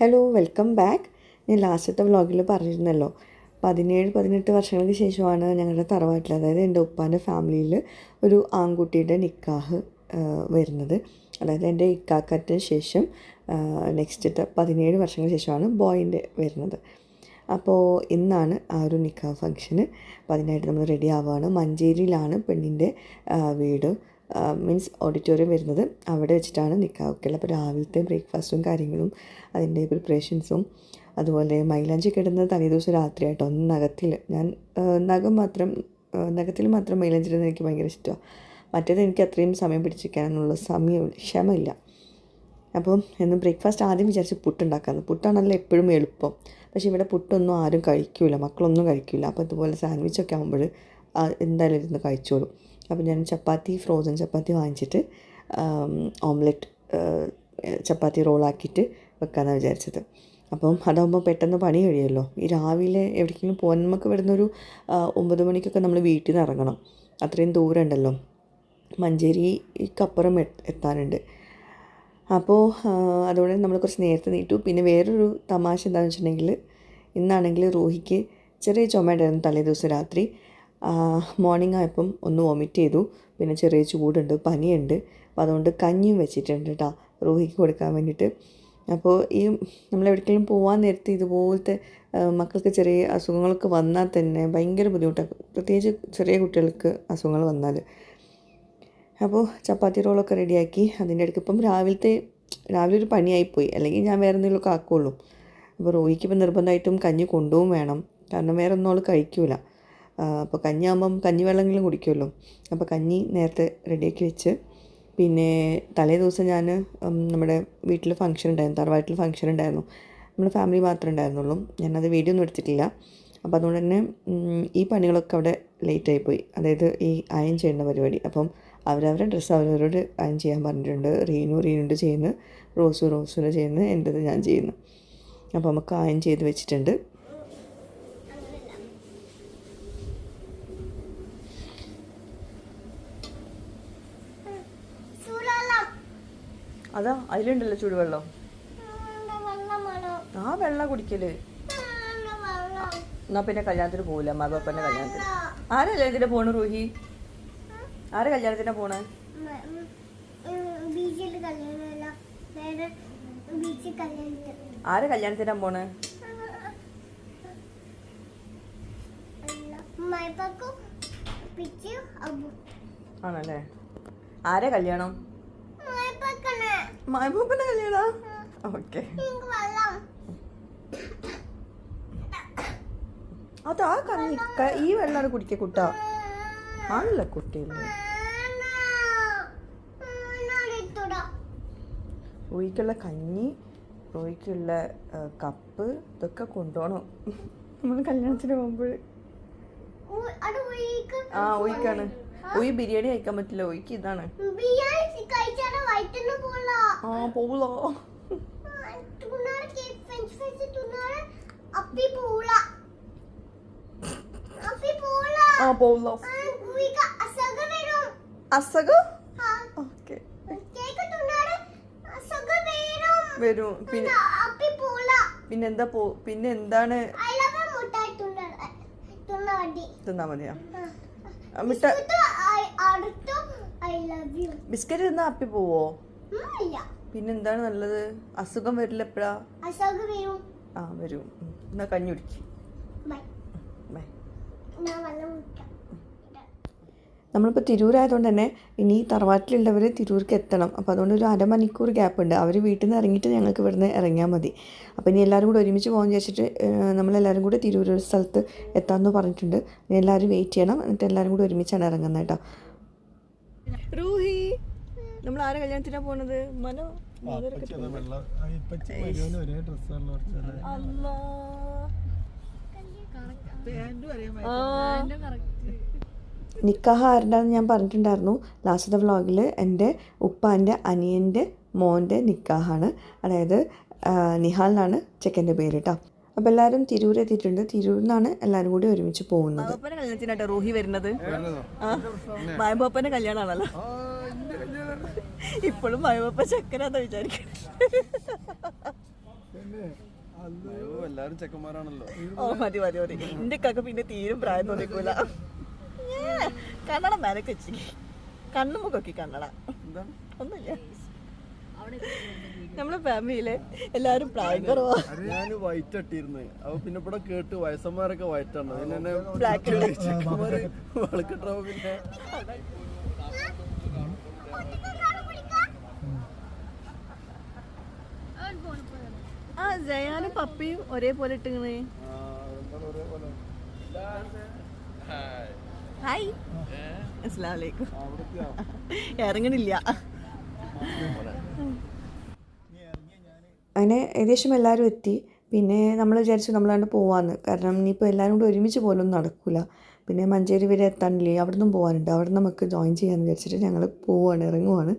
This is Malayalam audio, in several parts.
Hello, welcome back. ഞാൻ ലാസ്റ്റത്തെ വ്ളോഗിൽ പറഞ്ഞിരുന്നല്ലോ, 17-18 വർഷങ്ങൾക്ക് ശേഷമാണ് ഞങ്ങളുടെ തറവാട്ടിൽ, അതായത് എൻ്റെ ഉപ്പാൻ്റെ ഫാമിലിയിൽ ഒരു ആൺകുട്ടിയുടെ നിക്കാഹ് വരുന്നത്. അതായത് എൻ്റെ ഇക്കാക്കത്തിന് ശേഷം നെക്സ്റ്റ് 17 വർഷങ്ങൾക്ക് ശേഷമാണ് ബോയിൻ്റെ വരുന്നത്. അപ്പോൾ ഇന്നാണ് ആ ഒരു നിക്കാഹ് ഫംഗ്ഷന്. അപ്പോൾ അതിനായിട്ട് നമ്മൾ റെഡി ആവുകയാണ്. മഞ്ചേരിയിലാണ് പെണ്ണിൻ്റെ വീട്, മീൻസ് ഓഡിറ്റോറിയം വരുന്നത്. അവിടെ വെച്ചിട്ടാണ് നിക്കാഹ് വെക്കൽ. അപ്പോൾ രാവിലത്തെ ബ്രേക്ക്ഫാസ്റ്റും കാര്യങ്ങളും അതിൻ്റെ പ്രിപ്പറേഷൻസും, അതുപോലെ മൈലാഞ്ചി കിടുന്നത് തലേദിവസം രാത്രിയായിട്ടോ. നഖത്തിൽ ഞാൻ നഖത്തിൽ മാത്രം മൈലാഞ്ചി ഇടുന്നത് എനിക്ക് ഭയങ്കര ഇഷ്ടമാണ്. മറ്റേത് എനിക്ക് അത്രയും സമയം പിടിച്ചിരിക്കാനുള്ള ക്ഷമയില്ല. അപ്പം എന്നും ബ്രേക്ക്ഫാസ്റ്റ് ആദ്യം വിചാരിച്ച് പുട്ടുണ്ടാക്കാമെന്ന്. പുട്ടാണല്ലോ എപ്പോഴും എളുപ്പം. പക്ഷേ ഇവിടെ പുട്ടൊന്നും ആരും കഴിക്കില്ല, മക്കളൊന്നും കഴിക്കില്ല. അപ്പോൾ ഇതുപോലെ സാൻഡ്വിച്ചൊക്കെ ആകുമ്പോൾ എന്തായാലും ഇരുന്ന് കഴിച്ചോളും. അപ്പോൾ ഞാൻ ഫ്രോസൺ ചപ്പാത്തി വാങ്ങിച്ചിട്ട് ഓംലെറ്റ് ചപ്പാത്തി റോളാക്കിയിട്ട് വെക്കാമെന്നാണ് വിചാരിച്ചത്. അപ്പം അതാകുമ്പോൾ പെട്ടെന്ന് പണി കഴിയുമല്ലോ. ഈ രാവിലെ എവിടേക്കെങ്കിലും പോകാൻ നമുക്ക് ഇവിടുന്നൊരു 9 മണിക്കൊക്കെ നമ്മൾ വീട്ടിൽ നിന്ന് ഇറങ്ങണം. അത്രയും ദൂരം ഉണ്ടല്ലോ, മഞ്ചേരിക്കപ്പുറം എത്താനുണ്ട്. അപ്പോൾ അതുകൊണ്ട് നമ്മൾ കുറച്ച് നേരത്തെ നീട്ടു. പിന്നെ വേറൊരു തമാശ എന്താണെന്ന് വെച്ചിട്ടുണ്ടെങ്കിൽ, ഇന്നാണെങ്കിൽ റൂഹിക്ക് ചെറിയ ചുമയുണ്ടായിരുന്നു തലേ ദിവസം രാത്രി. മോർണിംഗ് ആയപ്പം ഒന്ന് വൊമിറ്റ് ചെയ്തു. പിന്നെ ചെറിയ ചൂടുണ്ട്, പനിയുണ്ട്. അപ്പോൾ അതുകൊണ്ട് കഞ്ഞിയും വെച്ചിട്ടുണ്ട് കേട്ടോ റൂഹിക്ക് കൊടുക്കാൻ വേണ്ടിയിട്ട്. അപ്പോൾ ഈ നമ്മളെവിടേക്കെങ്കിലും പോകാൻ നേരത്തെ ഇതുപോലത്തെ മക്കൾക്ക് ചെറിയ അസുഖങ്ങളൊക്കെ വന്നാൽ തന്നെ ഭയങ്കര ബുദ്ധിമുട്ടാണ്, പ്രത്യേകിച്ച് ചെറിയ കുട്ടികൾക്ക് അസുഖങ്ങൾ വന്നാൽ. അപ്പോൾ ചപ്പാത്തി റോളൊക്കെ റെഡിയാക്കി. അതിൻ്റെ ഇടയ്ക്ക് ഇപ്പം രാവിലെ ഒരു പണിയായിപ്പോയി, അല്ലെങ്കിൽ ഞാൻ വേറെ എന്തെങ്കിലുമൊക്കെ ആക്കുള്ളൂ. അപ്പോൾ റോഹിക്ക് ഇപ്പം നിർബന്ധമായിട്ടും കഞ്ഞി കൊണ്ടുപോകും വേണം, കാരണം വേറെ ഒന്നും അവൾ കഴിക്കൂല. അപ്പോൾ കഞ്ഞിയാകുമ്പം കഞ്ഞിവെള്ളമെങ്കിലും കുടിക്കുമല്ലോ. അപ്പോൾ കഞ്ഞി നേരത്തെ റെഡിയാക്കി വെച്ച്, പിന്നെ തലേ ദിവസം ഞാൻ നമ്മുടെ വീട്ടിൽ ഫംഗ്ഷൻ ഉണ്ടായിരുന്നു, തറവാട്ടിൽ ഫംഗ്ഷൻ ഉണ്ടായിരുന്നു. നമ്മുടെ ഫാമിലി മാത്രമേ ഉണ്ടായിരുന്നുള്ളൂ. ഞാനത് വീഡിയോ ഒന്നും എടുത്തിട്ടില്ല. അപ്പോൾ അതുകൊണ്ട് തന്നെ ഈ പണികളൊക്കെ അവിടെ ലേറ്റായിപ്പോയി. അതായത് ഈ അയൺ ചെയ്യേണ്ട പരിപാടി. അപ്പം അവരവരുടെ ഡ്രസ്സ് അവരവരോട് അയൺ ചെയ്യാൻ പറഞ്ഞിട്ടുണ്ട്. റീനുണ്ട് ചെയ്യുന്നു, റോസുന് ചെയ്യുന്നു, എൻ്റെത് ഞാൻ ചെയ്യുന്നു. അപ്പോൾ നമുക്ക് അയൺ ചെയ്ത് വെച്ചിട്ടുണ്ട്. അതാ അതിലുണ്ടല്ലോ ചൂടുവെള്ളം. ആ വെള്ളം കുടിക്കല്. എന്നാ പിന്നെ കല്യാണത്തിന് പോവില്ല, അമ്മാപ്പൻ്റെ കല്യാണത്തിന്. ആരെ കല്യാണത്തിന് പോണു റൂഹി? ആരെ കല്യാണത്തിനാ പോണേ? ആരെ കല്യാണത്തിനാ പോണേ? ആണല്ലേ? ആരെ കല്യാണം? മായപ്പൂപ്പന്റെ കല്യാണം. ഓക്കെ. അതാ ഈ വെള്ളമാണ് കുടിക്ക കുട്ട. ആണല്ല കുട്ടിയല്ലേ. റോയ്ക്കുള്ള കഞ്ഞി, റോയ്ക്കുള്ള കപ്പ്, ഇതൊക്കെ കൊണ്ടുപോകണം നമ്മൾ കല്യാണത്തിന് പോകുമ്പോൾ. ഓയ്ക്കാണ്. ഓയ് ബിരിയാണി കഴിക്കാൻ പറ്റില്ല, ഓയ്ക്ക് ഇതാണ്. പോവൂലോ. അസുഖം വരും. പിന്നെന്താണ് തിന്നാ മതിയാ? ബിസ്ക്കറ്റ് തിന്നാ അപ്പി പോവോ? പിന്നെന്താണ് നല്ലത്? അസുഖം വരില്ല എപ്പോഴാ? വരും. എന്നാ കഞ്ഞി കുടിക്ക്. നമ്മളിപ്പോൾ തിരൂരായതുകൊണ്ട് തന്നെ ഇനി തറവാട്ടിലുള്ളവർ തിരൂർക്ക് എത്തണം. അപ്പോൾ അതുകൊണ്ട് ഒരു അരമണിക്കൂർ ഗ്യാപ്പ് ഉണ്ട്. അവർ വീട്ടിൽ നിന്ന് ഇറങ്ങിയിട്ട് ഞങ്ങൾക്ക് ഇവിടുന്ന് ഇറങ്ങിയാൽ മതി. അപ്പോൾ ഇനി എല്ലാവരും കൂടെ ഒരുമിച്ച് പോകാൻ വിചാരിച്ചിട്ട് നമ്മളെല്ലാവരും കൂടെ തിരൂർ ഒരു സ്ഥലത്ത് എത്താമെന്ന് പറഞ്ഞിട്ടുണ്ട്. ഇനി എല്ലാവരും വെയിറ്റ് ചെയ്യണം, എന്നിട്ട് എല്ലാവരും കൂടെ ഒരുമിച്ചാണ് ഇറങ്ങുന്നത് കേട്ടോ. റൂഹി, നമ്മൾ ആരെ കല്യാണത്തിനാണ് പോണത്? മനോ നിക്കാഹ് ആരുടെന്ന് ഞാൻ പറഞ്ഞിട്ടുണ്ടായിരുന്നു ലാസ്റ്റത്തെ വ്ളോഗിൽ. എൻ്റെ ഉപ്പാൻ്റെ അനിയൻ്റെ മോൻ്റെ നിക്കാഹാണ്. അതായത് നിഹാൽ എന്നാണ് ചെക്കൻ്റെ പേര് കേട്ടോ. അപ്പോൾ എല്ലാവരും തിരൂർ എത്തിയിട്ടുണ്ട്. തിരൂരിൽ നിന്നാണ് എല്ലാവരും കൂടി ഒരുമിച്ച് പോകുന്നത്. കല്യാണത്തിനാട്ടോ റൂഹി വരുന്നത്. മായബോപ്പൻ്റെ കല്യാണമാണല്ലോ. ഇപ്പോഴും മായബോപ്പ ചെക്കനാന്ന് വിചാരിക്കണം. എല്ലാരും ചെക്കന്മാരാണല്ലോ. ഓ മതി മതി മതി. എന്റെ കാക്ക പിന്നെ തീരും പ്രായം തോന്നിക്കൂല. കണ്ണട മേലക്ക് വെച്ച് കണ്ണുമുക്കൊക്കെ കണ്ണട ഒന്നുമില്ല. നമ്മളെ ഫാമിലിയിലെ എല്ലാരും പ്രായം കുറവാ. ഞാൻ വൈറ്റ് ഇട്ടിരുന്നു. അപ്പൊ പിന്നെ ഇവിടെ കേട്ട് വയസ്സന്മാരൊക്കെ വൈറ്റാണ്. പിന്നെ ബ്ലാക്ക് ചെക്കന്മാര് വെളുക്കിട്ടാ. പിന്നെ ആ ജയാനും പപ്പിയും ഒരേപോലെ ഇട്ടിങ്ങനെ. ഹായ് അസ്സലാമലൈക്കും. ഇറങ്ങണില്ല. അങ്ങനെ ഏകദേശം എല്ലാവരും എത്തി. പിന്നെ നമ്മൾ വിചാരിച്ചു നമ്മളാണ്ട് പോവാന്ന്. കാരണം ഇനിയിപ്പോൾ എല്ലാവരും കൂടി ഒരുമിച്ച് പോലൊന്നും നടക്കില്ല. പിന്നെ മഞ്ചേരി വരെ എത്താനില്ലേ, അവിടെ നിന്നും പോകാനുണ്ട്. അവിടെ നമുക്ക് ജോയിൻ ചെയ്യാമെന്ന് വിചാരിച്ചിട്ട് ഞങ്ങൾ ഇറങ്ങുവാണ്.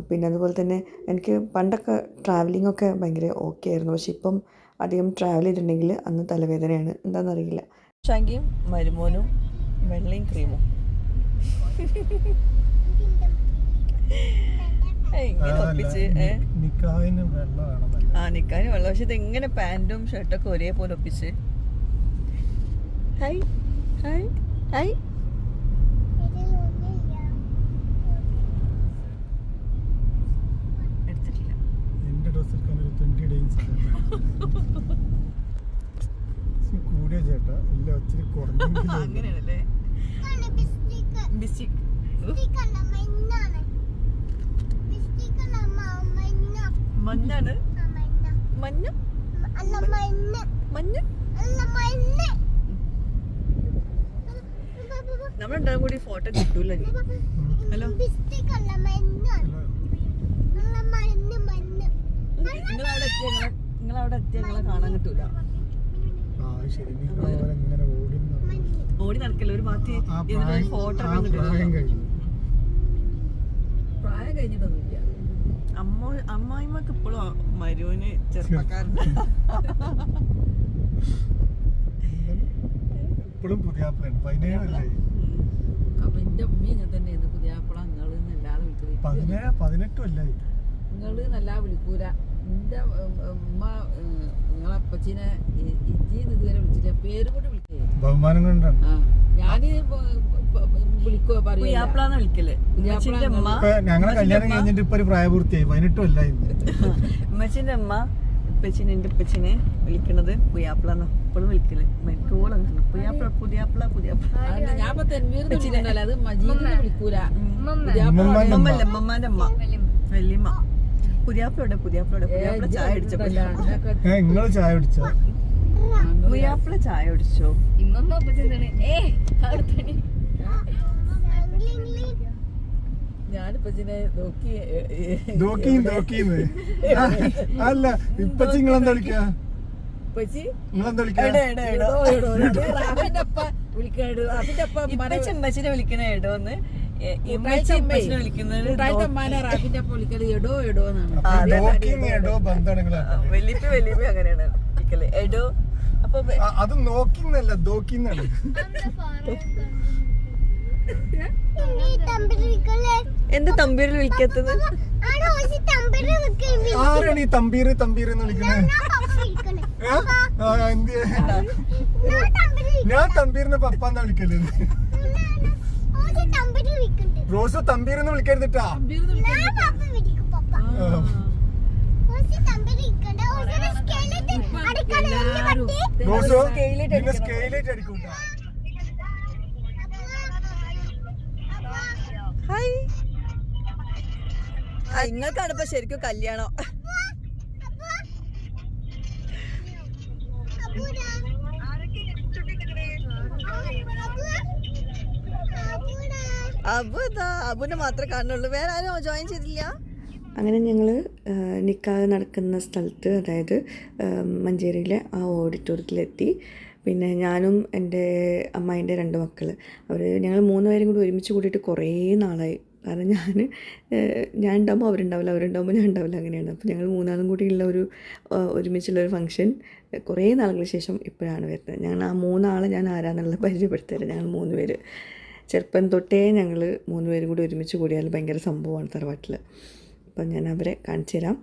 പിന്നെ അതുപോലെ തന്നെ എനിക്ക് പണ്ടൊക്കെ ട്രാവലിങ്ങൊക്കെ ഭയങ്കര ഓക്കെ ആയിരുന്നു. പക്ഷെ ഇപ്പം അധികം ട്രാവൽ ചെയ്തിട്ടുണ്ടെങ്കിൽ അന്ന് തലവേദനയാണ്, എന്താണെന്നറിയില്ല. ഷാങ്കിയും മരുമോനും വെള്ളയും ക്രീമും ഇങ്ങനെ ഒപ്പിച്ച് നിക്കാഹിന് വെള്ളം. പക്ഷെ ഇതെങ്ങനെ പാൻറ്റും ഷർട്ടൊക്കെ ഒരേപോലെ ഒപ്പിച്ച്. Hi hi hi. അങ്ങനെയാണല്ലേ. മഞ്ഞാണ്. മഞ്ഞ മഞ്ഞ നമ്മളുണ്ടാകും കൂടി ഫോട്ടോ കിട്ടൂല. ഹലോ നിങ്ങളവിടെ എത്തിയ ഞങ്ങളെ കാണാൻ കിട്ടൂല. ഓടി നടക്കല്ലോ ഒരു ഭാഗത്ത് ഫോട്ടോ പ്രായം കഴിഞ്ഞിട്ടൊന്നുമില്ല. അമ്മായിമ്മക്ക് ഇപ്പോഴും മരുവിന് ചെറുപ്പക്കാരൻ. അപ്പൊ എന്റെ ഉമ്മ ഞാൻ തന്നെയാണ് പുതിയാപ്പിള. നിങ്ങള് നല്ലാതെ വിളിക്കുന്നത് 18 കൊല്ലായി. നിങ്ങള് നല്ല വിളിക്കൂല. എന്റെ ഉമ്മ നിങ്ങളപ്പച്ചീനെ ഇജ്ജിന്ന് ഇതുവരെ വിളിച്ചിട്ട് പേര് കൂടി വിളിക്കേ. ബഹുമാനം കൊണ്ടാണ്. ഞാന് വിളിക്കോ പുയ്യാപ്പിളാന്ന് വിളിക്കല്. ഞങ്ങളെ കല്യാണം കഴിഞ്ഞിട്ട് ഇപ്പൊ ഒരു പ്രായപൂർത്തിയായി. 18 കൊല്ലായി. ഉമ്മച്ചിന്റെ അമ്മ ഉപ്പച്ചിനെ എന്റെ ഉപ്പച്ചിനെ വിളിക്കണത് പുയ്യാപ്പിളാന്ന് ഇപ്പോഴും വിളിക്കല്. മരിക്കോളം പുയ്യാപ്പിള പുതിയാപ്പിള പുതിയാപ്പിള. ഞാൻ തെൻവീർന്നല്ലോ. അത് മജീദിനെ വിളിക്കൂല. ഉമ്മമ്മല്ല ഉമ്മമാന്റെ അമ്മ വല്യമ്മ. പുതിയാപ്പിളോടെ പുതിയാപ്പിളോടെ പുതിയാപ്പിള ചായ അടിച്ചോ. നിങ്ങള് ചായ കുടിച്ചോ? പുയ്യാപ്പിള ചായ കുടിച്ചോ? ഞാനിപ്പച്ചിനെ അല്ല ഇപ്പച്ചി നിങ്ങളെന്താ വിളിക്കാ? ഉമ്മച്ചിനെ വിളിക്കണ എടോന്ന്. വലിയ വലിയ അങ്ങനെയാണ് വിളിക്കല് എടോ. അപ്പൊ അത് നോക്കിന്നല്ല ദോക്കിന്നാണ്. എന്ത് തമ്പീരിൽ വിളിക്കാത്തത്? ആരാണ് ഈ തമ്പീര് തമ്പീരെന്ന് വിളിക്കുന്നത്? ഞാൻ തമ്പീറിനെ പപ്പാന്നാ വിളിക്കല്. റോസ് തമ്പീരെന്ന് വിളിക്കരുതിട്ടാ. റോസോ പിന്നെ സ്കെയിലേറ്റ് അടിക്കൂട്ടാ. ഹായ്. ഇങ്ങൾക്കാണ് ഇപ്പൊ ശരിക്കും കല്യാണം. അബുനെ മാത്രമേ കാണുന്നുള്ളൂ, വേറെ ആരും ജോയിൻ ചെയ്തില്ല. അങ്ങനെ ഞങ്ങൾ നിക്കാഹ് നടക്കുന്ന സ്ഥലത്ത്, അതായത് മഞ്ചേരിയിലെ ആ ഓഡിറ്റോറിയത്തിലെത്തി. പിന്നെ ഞാനും എൻ്റെ അമ്മായിൻ്റെ 2 മക്കൾ, ഞങ്ങൾ 3 പേരും കൂടി ഒരുമിച്ച് കൂടിയിട്ട് കുറേ നാളായി. കാരണം ഞാൻ ഉണ്ടാകുമ്പോൾ അവരുണ്ടാവില്ല, അവരുണ്ടാകുമ്പോൾ ഞാൻ ഉണ്ടാവില്ല, അങ്ങനെയാണ്. അപ്പോൾ ഞങ്ങൾ 3 ആളും കൂടിയുള്ള ഒരുമിച്ചുള്ളൊരു ഫംഗ്ഷൻ കുറേ നാളുകൾക്ക് ശേഷം ഇപ്പോഴാണ് വരുന്നത്. ഞങ്ങൾ ആ 3 ആളെ ഞാൻ ആരാന്നുള്ളത് പരിചയപ്പെടുത്തരാം. ഞങ്ങൾ 3 പേര് ചെറുപ്പം തൊട്ടേ ഞങ്ങൾ 3 പേരും കൂടി ഒരുമിച്ച് കൂടിയാൽ ഭയങ്കര സംഭവമാണ് തറവാട്ടിൽ. അപ്പം ഞാൻ അവരെ കാണിച്ചു തരാം.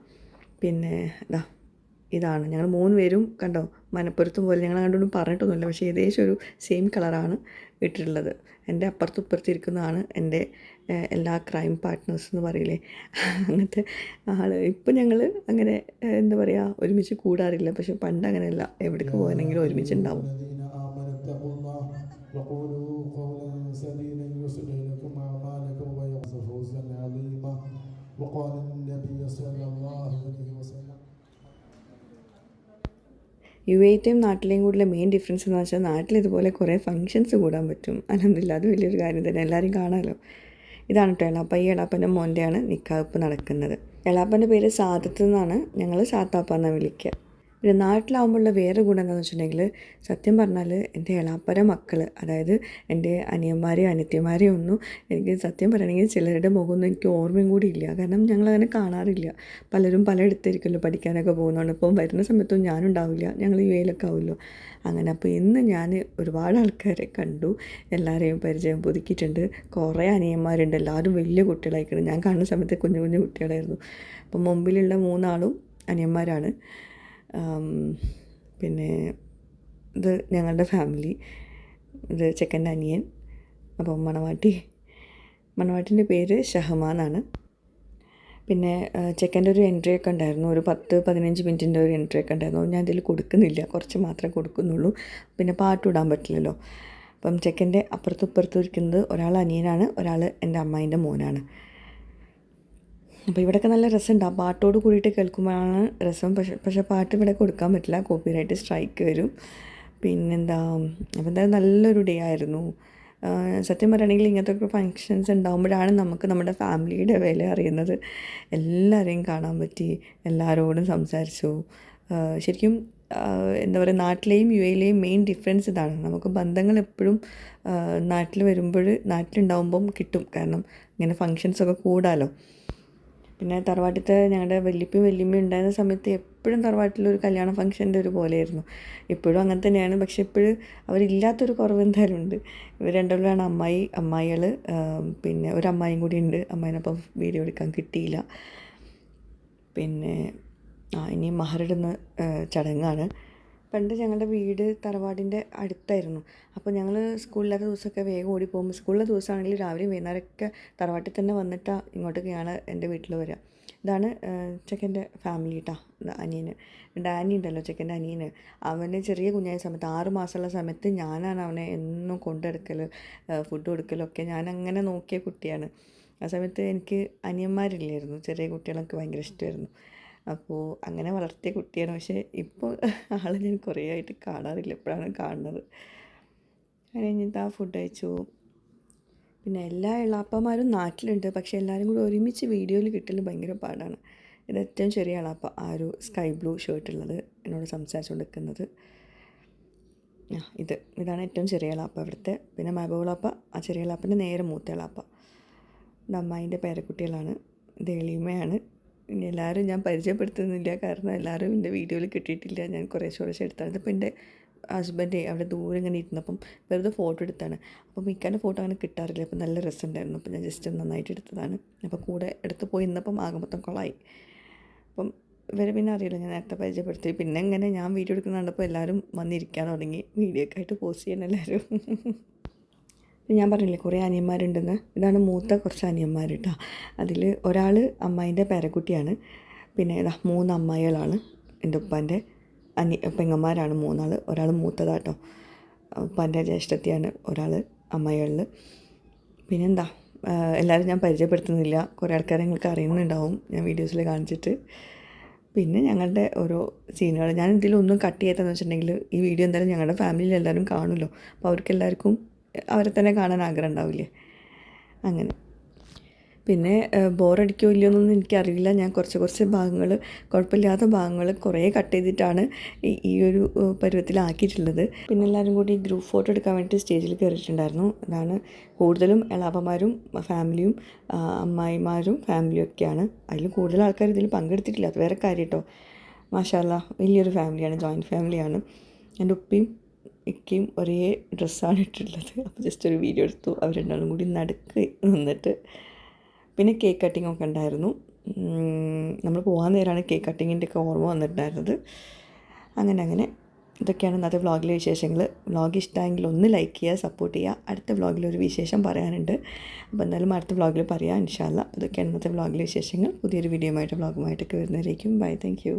പിന്നെ ഇതാ ഇതാണ്. ഞങ്ങൾ 3 പേരും കണ്ടോ മനപ്പൊരുത്തം പോലെ ഞങ്ങൾ അങ്ങോട്ടൊന്നും പറഞ്ഞിട്ടൊന്നുമില്ല. പക്ഷേ ഏകദേശം ഒരു സെയിം കളറാണ് ഇട്ടിട്ടുള്ളത്. എൻ്റെ അപ്പുറത്തും ഇപ്പുറത്തും ഇരിക്കുന്നതാണ് എൻ്റെ എല്ലാ ക്രൈം പാർട്ട്നേഴ്സ് എന്ന് പറയില്ലേ, അങ്ങനത്തെ ആൾ. ഇപ്പം ഞങ്ങൾ അങ്ങനെ എന്താ പറയുക ഒരുമിച്ച് കൂടാറില്ല. പക്ഷെ പണ്ട് അങ്ങനെയല്ല, എവിടേക്ക് പോകണമെങ്കിലും ഒരുമിച്ചുണ്ടാവും. UAE-യും നാട്ടിലെയും കൂടിയുള്ള മെയിൻ ഡിഫറൻസ് എന്ന് വെച്ചാൽ നാട്ടിൽ ഇതുപോലെ കുറേ ഫങ്ഷൻസ് കൂടാൻ പറ്റും. അൽഹംദുലില്ലാ, അത് വലിയൊരു കാര്യം തന്നെ, എല്ലാവരെയും കാണാമല്ലോ. ഇതാണ് കേട്ടോ എളാപ്പ. ഈ എളാപ്പൻ്റെ മോൻ്റെയാണ് നിക്കാഹ് ഇപ്പോൾ നടക്കുന്നത്. എളാപ്പൻ്റെ പേര് സാദത്ത് എന്നാണ്, ഞങ്ങൾ സാത്താപ്പ എന്നാണ് വിളിക്കുക. പിന്നെ നാട്ടിലാവുമ്പോഴുള്ള വേറെ ഗുണം എന്താണെന്ന് വെച്ചിട്ടുണ്ടെങ്കിൽ, സത്യം പറഞ്ഞാൽ എൻ്റെ എളാപ്പര മക്കൾ, അതായത് എൻ്റെ അനിയന്മാരെയും അനിയത്തിമാരെയും ഒന്നും എനിക്ക് സത്യം പറയണമെങ്കിൽ ചിലരുടെ മുഖമൊന്നും എനിക്ക് ഓർമ്മയും കൂടി ഇല്ല. കാരണം ഞങ്ങളങ്ങനെ കാണാറില്ല. പലരും പലയിടത്തായിരിക്കുമല്ലോ പഠിക്കാനൊക്കെ പോകുന്നതുകൊണ്ട്. ഇപ്പം വരുന്ന സമയത്തും ഞാനുണ്ടാവില്ല, ഞങ്ങൾ UAE-യിലൊക്കെ ആവുമല്ലോ. അങ്ങനെ അപ്പോൾ ഇന്ന് ഞാൻ ഒരുപാട് ആൾക്കാരെ കണ്ടു, എല്ലാവരെയും പരിചയം പുതുക്കിയിട്ടുണ്ട്. കുറേ അനിയന്മാരുണ്ട്, എല്ലാവരും വലിയ കുട്ടികളായിക്കണം. ഞാൻ കാണുന്ന സമയത്ത് കുഞ്ഞു കുഞ്ഞു കുട്ടികളായിരുന്നു. അപ്പം മുമ്പിലുള്ള 3 ആളും അനിയന്മാരാണ്. പിന്നെ ഇത് ഞങ്ങളുടെ ഫാമിലി, ഇത് ചെക്കൻ്റെ അനിയൻ. അപ്പം മണവാട്ടിൻ്റെ പേര് ഷഹമ എന്നാണ്. പിന്നെ ചെക്കൻ്റെ ഒരു എൻട്രി ഒക്കെ ഉണ്ടായിരുന്നു, ഒരു 10-15 മിനിറ്റിൻ്റെ ഒരു എൻട്രി ഒക്കെ ഉണ്ടായിരുന്നു. ഞാൻ ഇതിൽ കൊടുക്കുന്നില്ല, കുറച്ച് മാത്രമേ കൊടുക്കുന്നുള്ളൂ. പിന്നെ പാട്ടിടാൻ പറ്റില്ലല്ലോ. അപ്പം ചെക്കൻ്റെ അപ്പുറത്തും ഇപ്പുറത്തും ഇരിക്കുന്നത് ഒരാൾ അനിയനാണ്, ഒരാൾ എൻ്റെ അമ്മായിൻ്റെ മോനാണ്. അപ്പോൾ ഇവിടെയൊക്കെ നല്ല രസമുണ്ട്. ആ പാട്ടോട് കൂടിയിട്ട് കേൾക്കുമ്പോഴാണ് രസം. പക്ഷേ പാട്ട് ഇവിടെ കൊടുക്കാൻ പറ്റില്ല, കോപ്പിറൈറ്റ് സ്ട്രൈക്ക് വരും. പിന്നെന്താ, അപ്പോൾ എന്തായാലും നല്ലൊരു ഡേ ആയിരുന്നു. സത്യം പറയുകയാണെങ്കിൽ ഇങ്ങനത്തെ ഒക്കെ ഫങ്ഷൻസ് ഉണ്ടാകുമ്പോഴാണ് നമുക്ക് നമ്മുടെ ഫാമിലിയുടെ വില അറിയുന്നത്. എല്ലാവരെയും കാണാൻ പറ്റി, എല്ലാവരോടും സംസാരിച്ചു. ശരിക്കും എന്താ പറയുക, നാട്ടിലെയും UAE-യിലെയും മെയിൻ ഡിഫറൻസ് ഇതാണ്. നമുക്ക് ബന്ധങ്ങൾ എപ്പോഴും നാട്ടിൽ നാട്ടിലുണ്ടാകുമ്പം കിട്ടും. കാരണം ഇങ്ങനെ ഫങ്ഷൻസൊക്കെ കൂടാലോ. പിന്നെ തറവാട്ടിലത്തെ ഞങ്ങളുടെ വല്യപ്പയും വല്യമ്മയും ഉണ്ടായിരുന്ന സമയത്ത് എപ്പോഴും തറവാട്ടിലൊരു കല്യാണ ഫംഗ്ഷൻ്റെ ഒരു പോലെയായിരുന്നു. ഇപ്പോഴും അങ്ങനെ തന്നെയാണ്. പക്ഷെ ഇപ്പോഴും അവരില്ലാത്തൊരു കുറവ് എന്തായാലും ഉണ്ട്. ഇവർ രണ്ടുപേരാണ് അമ്മായികൾ. പിന്നെ ഒരു അമ്മായിയും കൂടി ഉണ്ട്. അമ്മായിനപ്പം വീഡിയോ എടുക്കാൻ കിട്ടിയില്ല. പിന്നെ ഇനി മഹറിടുന്ന ചടങ്ങാണ്. പണ്ട് ഞങ്ങളുടെ വീട് തറവാടിൻ്റെ അടുത്തായിരുന്നു. അപ്പോൾ ഞങ്ങൾ സ്കൂളില്ലാത്ത ദിവസമൊക്കെ വേഗം ഓടി പോകുമ്പോൾ, സ്കൂളിലെ ദിവസമാണെങ്കിൽ രാവിലെയും വൈകുന്നേരമൊക്കെ തറവാട്ടിൽ തന്നെ വന്നിട്ട് ഇങ്ങോട്ടൊക്കെയാണ് എൻ്റെ വീട്ടിൽ വരിക. ഇതാണ് ചെക്കൻ്റെ ഫാമിലി കേട്ടോ, അനിയന്. ഡാനി ഉണ്ടല്ലോ ചെക്കൻ്റെ അനിയന്, അവന് ചെറിയ കുഞ്ഞായ സമയത്ത് 6 മാസമുള്ള സമയത്ത് ഞാനാണ് അവനെ എന്നും കൊണ്ടെടുക്കൽ, ഫുഡ് കൊടുക്കലൊക്കെ ഞാനങ്ങനെ നോക്കിയ കുട്ടിയാണ്. ആ സമയത്ത് എനിക്ക് അനിയന്മാരില്ലായിരുന്നു, ചെറിയ കുട്ടികളൊക്കെ ഭയങ്കര ഇഷ്ടമായിരുന്നു. അപ്പോൾ അങ്ങനെ വളർത്തിയ കുട്ടിയാണ്. പക്ഷേ ഇപ്പോൾ ആളെ ഞാൻ കുറേ ആയിട്ട് കാണാറില്ല, എപ്പോഴാണ് കാണുന്നത്. അത് കഴിഞ്ഞിട്ട് ഫുഡ് കഴിച്ചു. പിന്നെ എല്ലാ എളാപ്പമാരും നാട്ടിലുണ്ട്, പക്ഷേ എല്ലാവരും കൂടി ഒരുമിച്ച് വീഡിയോയിൽ കിട്ടൽ ഭയങ്കര പാടാണ്. ഇത് ഏറ്റവും ചെറിയ എളാപ്പ, ആ ഒരു സ്കൈ ബ്ലൂ ഷർട്ടുള്ളത്, എന്നോട് സംസാരിച്ചുകൊണ്ട് നിൽക്കുന്നത്. ഇതാണ് ഏറ്റവും ചെറിയ എളാപ്പ ഇവിടുത്തെ. പിന്നെ മഹബൂളാപ്പ, ആ ചെറിയ എളാപ്പൻ്റെ നേരെ മൂത്ത എളാപ്പ. ഇത് അമ്മായിൻ്റെ പേരക്കുട്ടികളാണ്. ഇത് എളിമയാണ്. ഇനി എല്ലാവരും ഞാൻ പരിചയപ്പെടുത്തുന്നില്ല, കാരണം എല്ലാവരും എൻ്റെ വീഡിയോയിൽ കിട്ടിയിട്ടില്ല. ഞാൻ കുറേശ്ശെ എടുത്താണ്. ഇതിപ്പോൾ എൻ്റെ ഹസ്ബൻഡ് അവിടെ ദൂരെ ഇങ്ങനെ ഇരുന്നപ്പം വെറുതെ ഫോട്ടോ എടുത്താണ്. അപ്പം മിക്കാൻ്റെ ഫോട്ടോ അങ്ങനെ കിട്ടാറില്ല. അപ്പം നല്ല രസമുണ്ടായിരുന്നു. അപ്പം ഞാൻ ജസ്റ്റ് നന്നായിട്ട് എടുത്തതാണ്. അപ്പോൾ കൂടെ എടുത്ത് പോയി ഇന്നപ്പം ആകെ മൊത്തം കൊളായി. അപ്പം ഇവരെ പിന്നെ അറിയില്ല, ഞാൻ നേരത്തെ പരിചയപ്പെടുത്തി. പിന്നെ ഇങ്ങനെ ഞാൻ വീഡിയോ എടുക്കുന്ന കണ്ടപ്പോൾ എല്ലാവരും വന്നിരിക്കാൻ തുടങ്ങി, വീഡിയോ ഒക്കെ ആയിട്ട് പോസ്റ്റ് ചെയ്യാൻ എല്ലാവരും. ഞാൻ പറഞ്ഞില്ലേ കുറേ അനിയന്മാരുണ്ടെന്ന്. ഇതാണ് മൂത്ത കുറച്ച് അനിയന്മാർ കേട്ടോ. അതിൽ ഒരാൾ അമ്മായിൻ്റെ പേരക്കുട്ടിയാണ്. പിന്നെ 3 അമ്മായികളാണ് എൻ്റെ ഉപ്പാൻ്റെ പെങ്ങന്മാരാണ് 3 ആൾ. ഒരാൾ മൂത്തതാട്ടോ, ഉപ്പാൻ്റെ ജ്യേഷ്ഠത്തിയാണ് ഒരാൾ അമ്മായികളിൽ. പിന്നെന്താ, എല്ലാവരും ഞാൻ പരിചയപ്പെടുത്തുന്നില്ല, കുറേ ആൾക്കാരെ നിങ്ങൾക്ക് അറിയുന്നുണ്ടാവും ഞാൻ വീഡിയോസിൽ കാണിച്ചിട്ട്. പിന്നെ ഞങ്ങളുടെ ഓരോ സീനുകൾ ഞാൻ ഇതിലൊന്നും കട്ട് ചെയ്യാത്തതെന്ന് വെച്ചിട്ടുണ്ടെങ്കിൽ, ഈ വീഡിയോ എന്തായാലും ഞങ്ങളുടെ ഫാമിലിയിൽ എല്ലാവരും കാണുമല്ലോ. അപ്പോൾ അവർക്കെല്ലാവർക്കും അവരെ തന്നെ കാണാൻ ആഗ്രഹം ഉണ്ടാവില്ലേ, അങ്ങനെ. പിന്നെ ബോറടിക്കോ ഇല്ലയോന്നൊന്നും എനിക്കറിയില്ല. ഞാൻ കുറച്ച് ഭാഗങ്ങൾ, കുഴപ്പമില്ലാത്ത ഭാഗങ്ങൾ കുറേ കട്ട് ചെയ്തിട്ടാണ് ഈ ഒരു പരുവത്തിലാക്കിയിട്ടുള്ളത്. പിന്നെ എല്ലാവരും കൂടി ഗ്രൂപ്പ് ഫോട്ടോ എടുക്കാൻ വേണ്ടിയിട്ട് സ്റ്റേജിൽ കയറിയിട്ടുണ്ടായിരുന്നു. അതാണ് കൂടുതലും എളാപ്പമാരും ഫാമിലിയും അമ്മായിമാരും ഫാമിലിയും ഒക്കെയാണ്. അതിൽ കൂടുതൽ ആൾക്കാർ ഇതിൽ പങ്കെടുത്തിട്ടില്ല, അത് വേറെ കാര്യം കേട്ടോ. മാഷാ അല്ലാ, വലിയൊരു ഫാമിലിയാണ്, ജോയിൻറ്റ് ഫാമിലിയാണ്. എൻ്റെ ഉപ്പയും ഇക്കയും ഒരേ ഡ്രസ്സാണ് ഇട്ടിട്ടുള്ളത്. അപ്പോൾ ജസ്റ്റ് ഒരു വീഡിയോ എടുത്തു, അവർ രണ്ടാളും കൂടി നടുക്ക് നിന്നിട്ട്. പിന്നെ കേക്ക് കട്ടിങ്ങൊക്കെ ഉണ്ടായിരുന്നു. നമ്മൾ പോകാൻ നേരമാണ് കേക്ക് കട്ടിങ്ങിൻ്റെ ഒക്കെ ഓർമ്മ വന്നിട്ടുണ്ടായിരുന്നത്. അങ്ങനെ ഇതൊക്കെയാണ് ഇന്നത്തെ വ്ളോഗിലെ വിശേഷങ്ങൾ. വ്ളോഗ് ഇഷ്ടമെങ്കിൽ ഒന്ന് ലൈക്ക് ചെയ്യുക, സപ്പോർട്ട് ചെയ്യുക. അടുത്ത വ്ളോഗിൽ ഒരു വിശേഷം പറയാനുണ്ട്. അപ്പോൾ എന്തായാലും അടുത്ത വ്ളോഗിൽ പറയാം ഇൻഷാ അല്ലാ. ഇതൊക്കെയാണ് ഇന്നത്തെ വ്ളോഗിലെ വിശേഷങ്ങൾ. പുതിയൊരു വീഡിയോയുമായിട്ട് വ്ളോഗുമായിട്ടൊക്കെ വരുന്നവരേക്കും ബൈ. Thank you.